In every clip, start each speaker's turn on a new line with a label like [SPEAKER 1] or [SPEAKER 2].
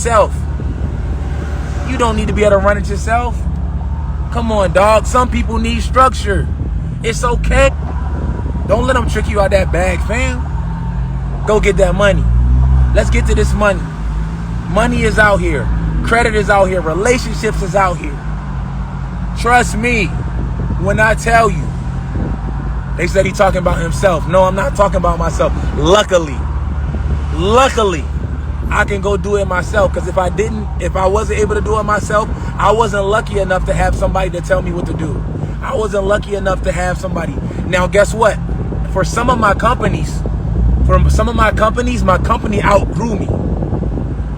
[SPEAKER 1] yourself. You don't need to be able to run it yourself. Come on, dog. Some people need structure. It's okay. Don't let them trick you out that bag, fam. Go get that money. Let's get to this money. Money is out here. Credit is out here. Relationships is out here. Trust me when I tell you. They said he talking about himself. No, I'm not talking about myself. Luckily, I can go do it myself. Because if I wasn't able to do it myself, I wasn't lucky enough to have somebody to tell me what to do. I wasn't lucky enough to have somebody. Now, guess what? For some of my companies, my company outgrew me.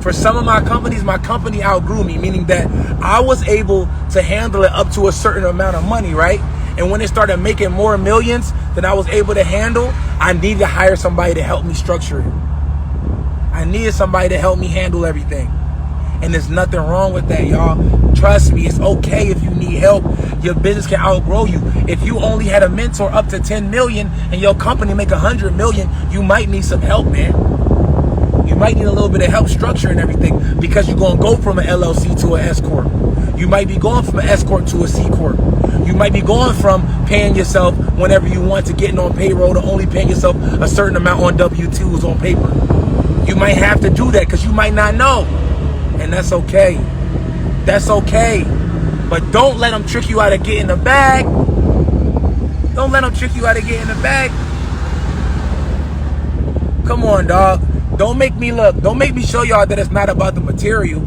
[SPEAKER 1] For some of my companies, my company outgrew me, meaning that I was able to handle it up to a certain amount of money, right? And when it started making more millions than I was able to handle, I needed to hire somebody to help me structure it. I needed somebody to help me handle everything. And there's nothing wrong with that, y'all. Trust me, it's okay if you need help. Your business can outgrow you. If you only had a mentor up to 10 million and your company make 100 million, you might need some help, man. You might need a little bit of help structuring everything because you're going to go from an LLC to an S Corp. You might be going from an S Corp to a C Corp. You might be going from paying yourself whenever you want to getting on payroll to only paying yourself a certain amount on W-2s on paper. You might have to do that because you might not know. And that's okay. That's okay. But don't let them trick you out of getting the bag. Don't let them trick you out of getting the bag. Come on, dog. Don't make me show y'all that it's not about the material.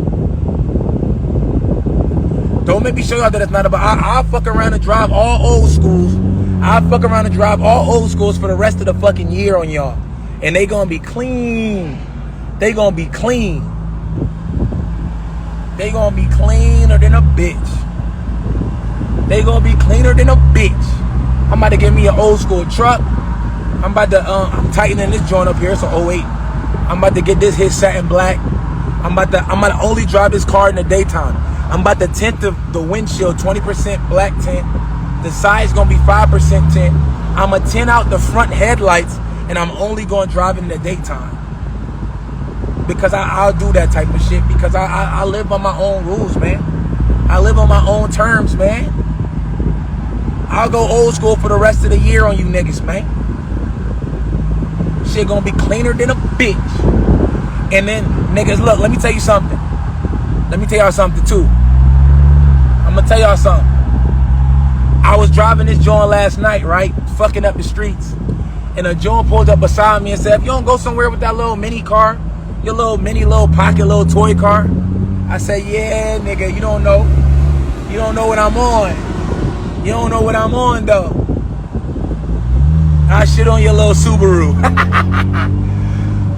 [SPEAKER 1] Don't make me show y'all that it's not about... I'll fuck around and drive all old schools. I'll fuck around and drive all old schools for the rest of the fucking year on y'all. And they gonna be clean. They gonna be clean. They gonna be cleaner than a bitch. They gonna be cleaner than a bitch. I'm about to get me an old school truck. I'm about to... I'm tightening this joint up here. It's an 08. I'm about to get this hit satin black. I'm about to only drive this car in the daytime. I'm about to tint the windshield 20% black tint. The side's gonna be 5% tint. I'm gonna tint out the front headlights, and I'm only gonna drive in the daytime. Because I'll do that type of shit. Because I live on my own rules, man. I live on my own terms, man. I'll go old school for the rest of the year on you niggas, man. Shit gonna be cleaner than a bitch. And then, niggas, look, let me tell you something. Let me tell y'all something, too. I'm gonna tell y'all something. I was driving this joint last night, right? Fucking up the streets. And a joint pulled up beside me and said, if you don't go somewhere with that little mini car, your little mini, little pocket, little toy car. I said, yeah, nigga, you don't know. You don't know what I'm on. You don't know what I'm on, though. I shit on your little Subaru.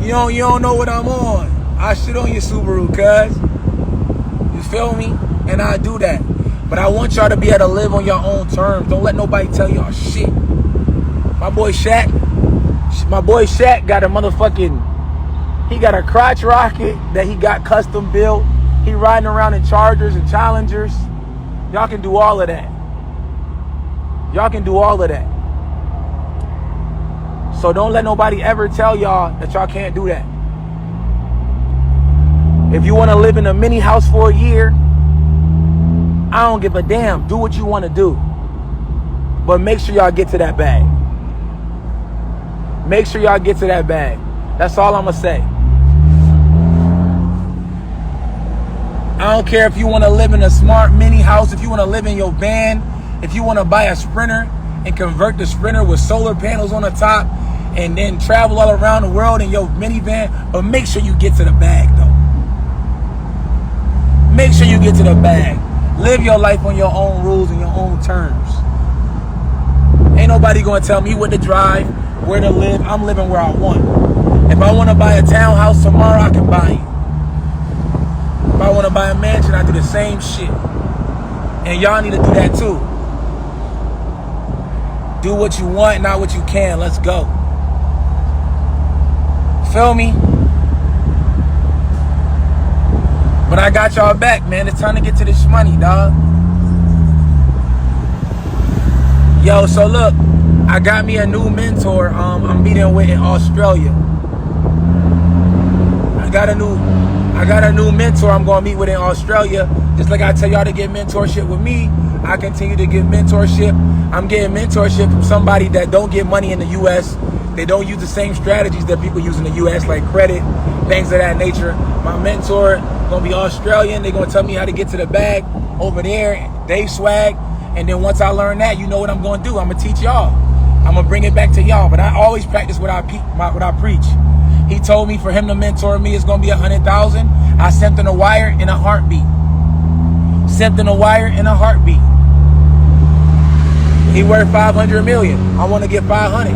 [SPEAKER 1] You don't know what I'm on. I shit on your Subaru, cuz. You feel me? And I do that. But I want y'all to be able to live on your own terms. Don't let nobody tell y'all shit. My boy Shaq got a motherfucking... He got a crotch rocket that he got custom built. He riding around in Chargers and Challengers. Y'all can do all of that. Y'all can do all of that. So don't let nobody ever tell y'all that y'all can't do that. If you want to live in a mini house for a year, I don't give a damn. Do what you want to do. But make sure y'all get to that bag. Make sure y'all get to that bag. That's all I'm going to say. I don't care if you want to live in a smart mini house, if you want to live in your van, if you want to buy a Sprinter and convert the Sprinter with solar panels on the top and then travel all around the world in your minivan, but make sure you get to the bag, though. Make sure you get to the bag. Live your life on your own rules and your own terms. Ain't nobody going to tell me what to drive, where to live. I'm living where I want. If I want to buy a townhouse tomorrow, I can buy it. If I want to buy a mansion, I do the same shit. And y'all need to do that too. Do what you want, not what you can. Let's go. Feel me? But I got y'all back, man. It's time to get to this money, dog. Yo, so look, I got me a new mentor I'm meeting with in Australia. I I got a new mentor I'm going to meet with in Australia. Just like I tell y'all to get mentorship with me, I continue to get mentorship. I'm getting mentorship from somebody that don't get money in the U.S. They don't use the same strategies that people use in the U.S., like credit, things of that nature. My mentor going to be Australian. They're going to tell me how to get to the bag over there. They swag. And then once I learn that, you know what I'm going to do. I'm going to teach y'all. I'm going to bring it back to y'all. But I always practice what I preach. He told me for him to mentor me, it's going to be 100,000. I sent him a wire in a heartbeat. Sent him a wire in a heartbeat. He worth 500 million. I want to get 500.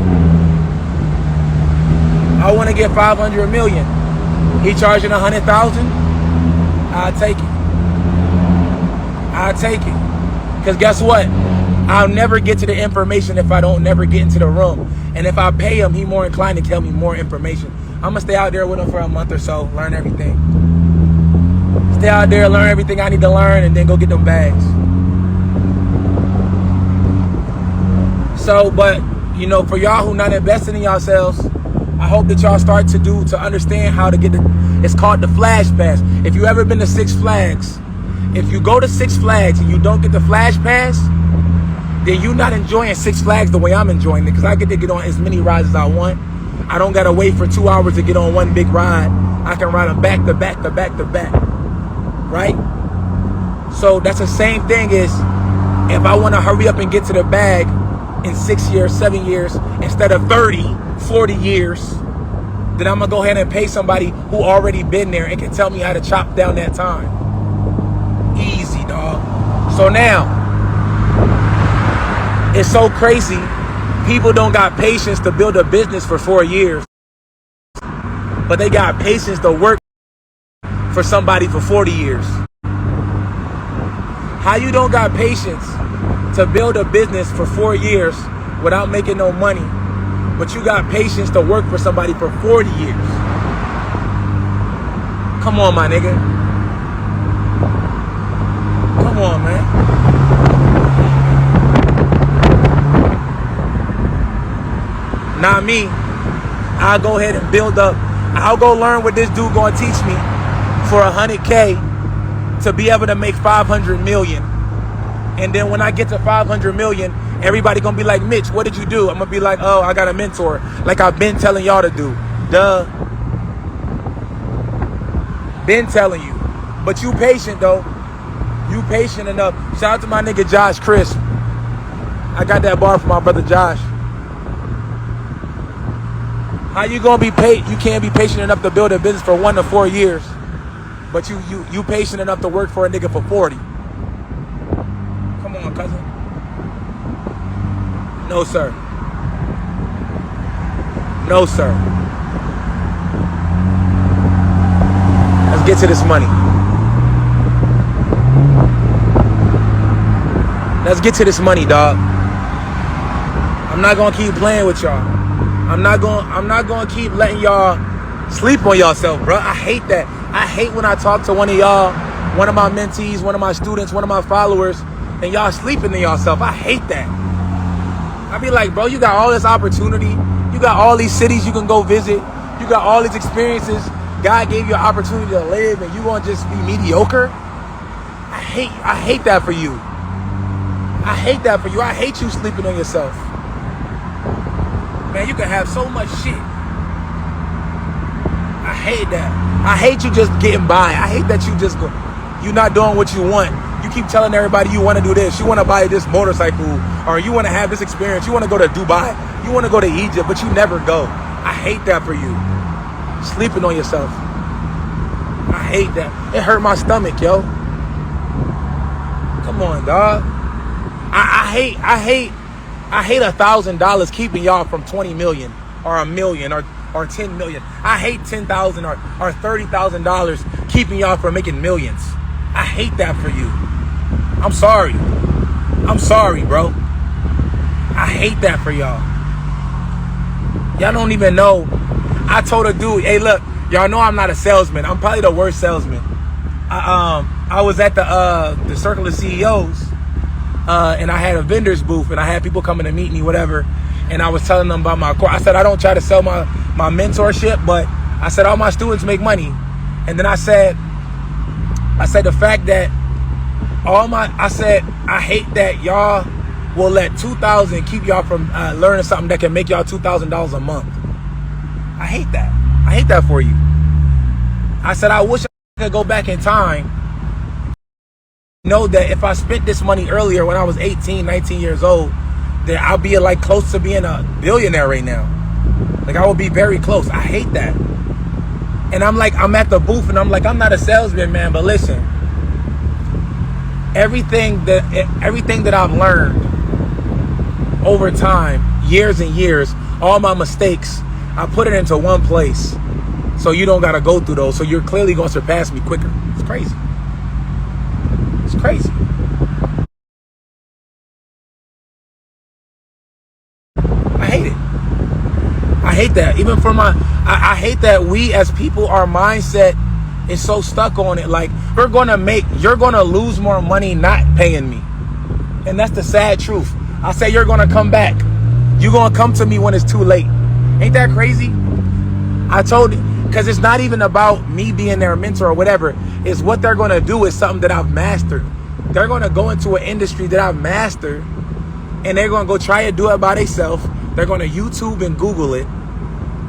[SPEAKER 1] I want to get 500 million. He charging 100,000. I'll take it. I'll take it. Because guess what? I'll never get to the information if I don't never get into the room. And if I pay him, he's more inclined to tell me more information. I'm going to stay out there with him for a month or so, learn everything. Stay out there, learn everything I need to learn, and then go get them bags. So, but, you know, for y'all who not investing in yourselves, I hope that y'all start to understand how to get it's called the Flash Pass. If you ever been to Six Flags, if you go to Six Flags and you don't get the Flash Pass, then you're not enjoying Six Flags the way I'm enjoying it, because I get to get on as many rides as I want. I don't got to wait for 2 hours to get on one big ride. I can ride them back to back to back to back, right? So that's the same thing as if I want to hurry up and get to the bag in 6 years, 7 years, instead of 30, 40 years, then I'm going to go ahead and pay somebody who already been there and can tell me how to chop down that time. Easy, dog. So now, it's so crazy. People don't got patience to build a business for 4 years, but they got patience to work for somebody for 40 years. How you don't got patience to build a business for 4 years without making no money, but you got patience to work for somebody for 40 years? Come on, my nigga. Come on, man. Not me. I'll go ahead and build up. I'll go learn what this dude gonna teach me for 100K to be able to make 500 million. And then when I get to 500 million, everybody gonna be like, Mitch, what did you do? I'm gonna be like, oh, I got a mentor, like I've been telling y'all to do. Duh. Been telling you. But you patient though. You patient enough. Shout out to my nigga Josh Chris. I got that bar from my brother Josh. How you gonna be paid? You can't be patient enough to build a business for 1 to 4 years, but you patient enough to work for a nigga for 40. Come on, cousin. No, sir. No, sir. Let's get to this money. Let's get to this money, dog. I'm not gonna keep playing with y'all. I'm not gonna keep letting y'all sleep on yourself, bro. I hate that. I hate when I talk to one of y'all, one of my mentees, one of my students, one of my followers, and y'all sleeping in yourself. I hate that. I be like, bro, you got all this opportunity. You got all these cities you can go visit. You got all these experiences. God gave you an opportunity to live, and you gonna just be mediocre? I hate that for you. I hate that for you. I hate you sleeping on yourself. Man, you can have so much shit. I hate that. I hate you just getting by. I hate that you're not doing what you want. You keep telling everybody you want to do this. You want to buy this motorcycle, or you want to have this experience. You want to go to Dubai. You want to go to Egypt, but you never go. I hate that for you. Sleeping on yourself. I hate that. It hurt my stomach, yo. Come on, dog. I hate $1,000 keeping y'all from 20 million or a million or 10 million. I hate $10,000 or $30,000 keeping y'all from making millions. I hate that for you. I'm sorry. I'm sorry, bro. I hate that for y'all. Y'all don't even know. I told a dude, hey, look, y'all know I'm not a salesman. I'm probably the worst salesman. I was at the Circle of CEOs. And I had a vendor's booth, and I had people coming to meet me, whatever. And I was telling them about my course. I said, I don't try to sell my mentorship, but I said, all my students make money. And then I said the fact that I hate that y'all will let $2,000 keep y'all from learning something that can make y'all $2,000 a month. I hate that. I hate that for you. I said, I wish I could go back in time. Know that if I spent this money earlier when I was 18, 19 years old, then I'll be like close to being a billionaire right now. Like I will be very close. I hate that. And I'm at the booth and I'm like, I'm not a salesman, man, but listen, everything that I've learned over time, years and years, all my mistakes, I put it into one place. So you don't got to go through those. So you're clearly going to surpass me quicker. It's crazy. It's crazy. I hate it. I hate that. Even for I hate that we as people, our mindset is so stuck on it. Like you're going to lose more money not paying me. And that's the sad truth. I say you're going to come back. You're going to come to me when it's too late. Ain't that crazy? I told you. Because it's not even about me being their mentor or whatever. It's what they're going to do is something that I've mastered. They're going to go into an industry that I've mastered, and they're going to go try to do it by themselves. They're going to YouTube and Google it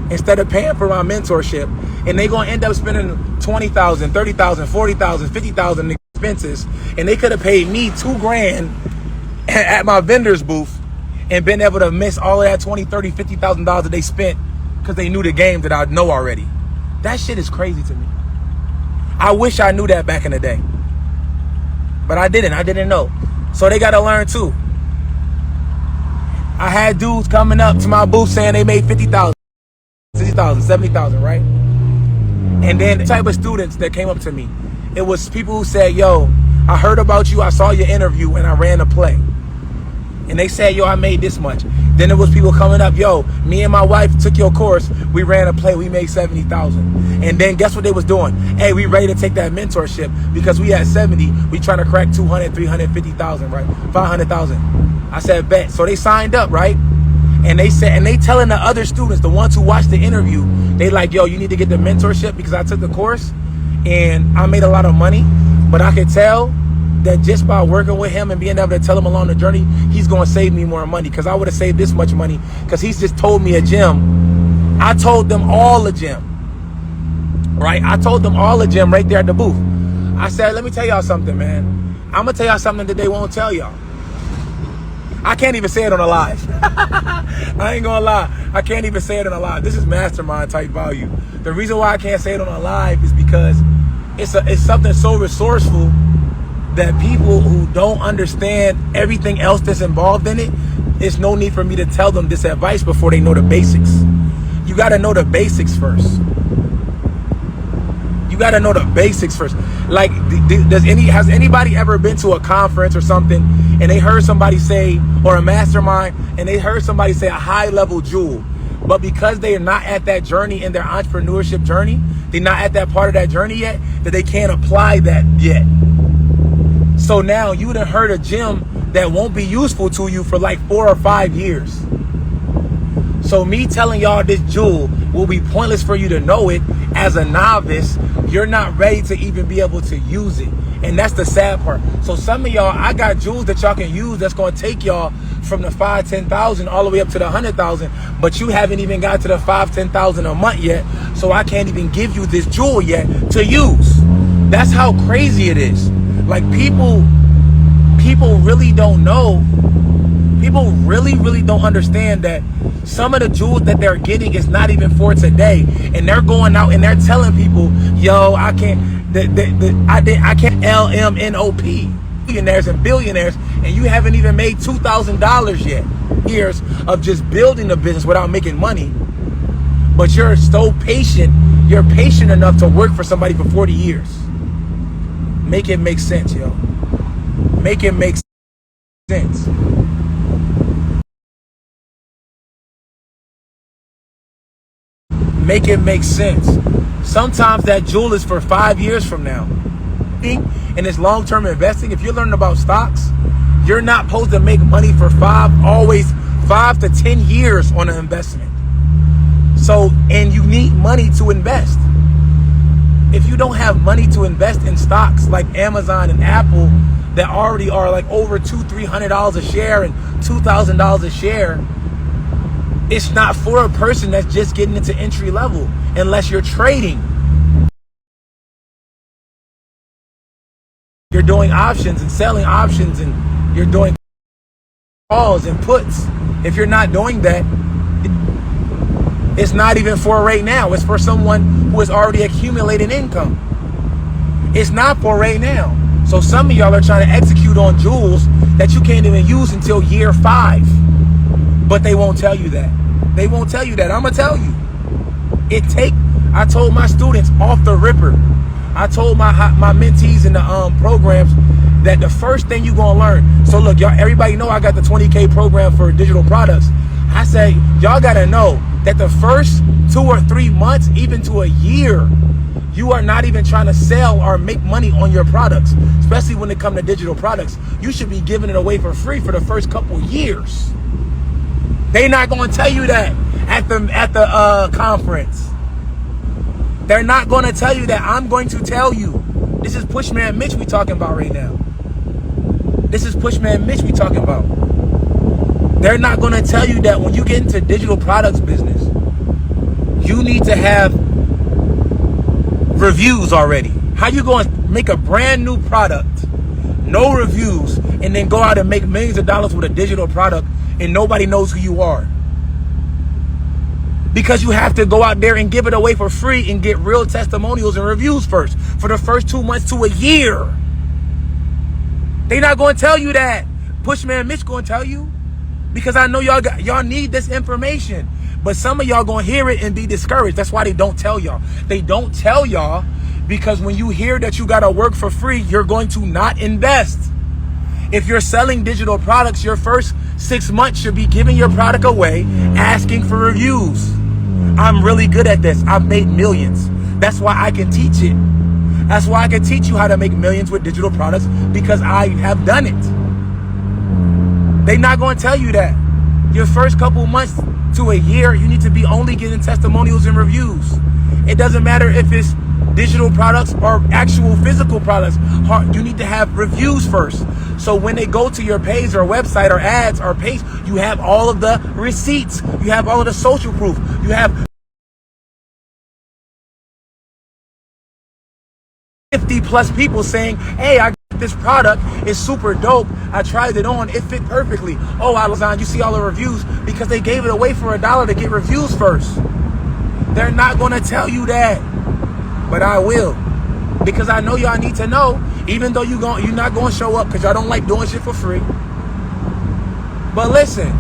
[SPEAKER 1] instead of paying for my mentorship. And they're going to end up spending $20,000, $30,000, $40,000, $50,000 in expenses. And they could have paid me $2,000 at my vendor's booth and been able to miss all of that $20,000, $30,000, $50,000 that they spent because they knew the game that I know already. That shit is crazy to me. I wish I knew that back in the day. But I didn't know. So they got to learn too. I had dudes coming up to my booth saying they made $50,000, $60,000, $70,000, right? And then the type of students that came up to me, it was people who said, yo, I heard about you, I saw your interview, and I ran a play. And they said, yo, I made this much. Then there was people coming up, yo, me and my wife took your course, we ran a play, we made $70,000. And then guess what they was doing? Hey, we ready to take that mentorship because we had 70, we trying to crack 200, 350,000, right? 500,000. I said, bet. So they signed up, right? And they said, and they telling the other students, the ones who watched the interview, they like, yo, you need to get the mentorship because I took the course and I made a lot of money, but I could tell that just by working with him and being able to tell him along the journey, he's going to save me more money because I would have saved this much money because he's just told me a gem. I told them all a gem, right? I told them all a gem right there at the booth. I said, let me tell y'all something, man. I'm going to tell y'all something that they won't tell y'all. I can't even say it on a live. I ain't gonna lie. I can't even say it on a live. This is mastermind type value. The reason why I can't say it on a live is because it's something so resourceful that people who don't understand everything else that's involved in it, it's no need for me to tell them this advice before they know the basics. You got to know the basics first. You got to know the basics first. Like, has anybody ever been to a conference or something and they heard somebody say, or a mastermind, and they heard somebody say a high level jewel, but because they are not at that journey in their entrepreneurship journey, they're not at that part of that journey yet, that they can't apply that yet. So now you done heard a gem that won't be useful to you for like 4 or 5 years. So me telling y'all this jewel will be pointless for you to know it as a novice. You're not ready to even be able to use it. And that's the sad part. So some of y'all, I got jewels that y'all can use that's going to take y'all from the 5, 10,000 all the way up to the 100,000, but you haven't even got to the 5, 10,000 a month yet. So I can't even give you this jewel yet to use. That's how crazy it is. Like people really don't know. People really don't understand that some of the jewels that they're getting is not even for today. And they're going out and they're telling people, yo, I can't LMNOP, millionaires and billionaires, and you haven't even made $2,000 yet. Years of just building a business without making money. But you're so patient. You're patient enough to work for somebody for 40 years. Make it make sense, yo. Make it make sense. Make it make sense. Sometimes that jewel is for 5 years from now. And it's long-term investing. If you're learning about stocks, you're not supposed to make money for 5 to 10 years on an investment. So, and you need money to invest. if you don't have money to invest in stocks like Amazon and Apple that already are like over $200-300 a share and $2,000 a share, it's not for a person that's just getting into entry level unless you're trading. You're doing options and selling options, and you're doing calls and puts. If you're not doing that, it's not even for right now. It's for someone who is already accumulating income. It's not for right now. So some of y'all are trying to execute on jewels that you can't even use until year 5. But they won't tell you that. They won't tell you that. I'm going to tell you. I told my students off the ripper. I told my mentees in the programs that the first thing you're going to learn. So look, y'all, everybody know I got the 20K program for digital products. I say, y'all got to know that the first 2 or 3 months, even to a year, you are not even trying to sell or make money on your products, especially when it comes to digital products. You should be giving it away for free for the first couple years. They're not going to tell you that at the conference. They're not going to tell you that. I'm going to tell you. This is PushmanMitch we talking about right now. This is PushmanMitch we talking about. They're not going to tell you that when you get into digital products business, you need to have reviews already. How you going to make a brand new product, no reviews, and then go out and make millions of dollars with a digital product and nobody knows who you are? Because you have to go out there and give it away for free and get real testimonials and reviews first for the first 2 months to a year. They're not going to tell you that. PushmanMitch going to tell you, because I know y'all need this information. But some of y'all going to hear it and be discouraged. That's why they don't tell y'all. They don't tell y'all because when you hear that you got to work for free, you're going to not invest. If you're selling digital products, your first 6 months should be giving your product away, asking for reviews. I'm really good at this. I've made millions. That's why I can teach it. That's why I can teach you how to make millions with digital products, because I have done it. They're not going to tell you that. Your first couple months to a year, you need to be only getting testimonials and reviews. It doesn't matter if it's digital products or actual physical products. You need to have reviews first. So when they go to your page or website or ads or page, you have all of the receipts. You have all of the social proof. You have 50 plus people saying, hey, I got this product, it's super dope, I tried it on, it fit perfectly. Oh, Alazan, you see all the reviews, because they gave it away for $1 to get reviews first. They're not going to tell you that, but I will, because I know y'all need to know, even though you're not going to show up because y'all don't like doing shit for free. But listen,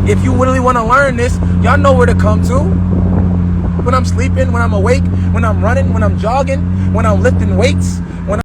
[SPEAKER 1] if you really want to learn this, y'all know where to come to. When I'm sleeping, when I'm awake, when I'm running, when I'm jogging, when I'm lifting weights, when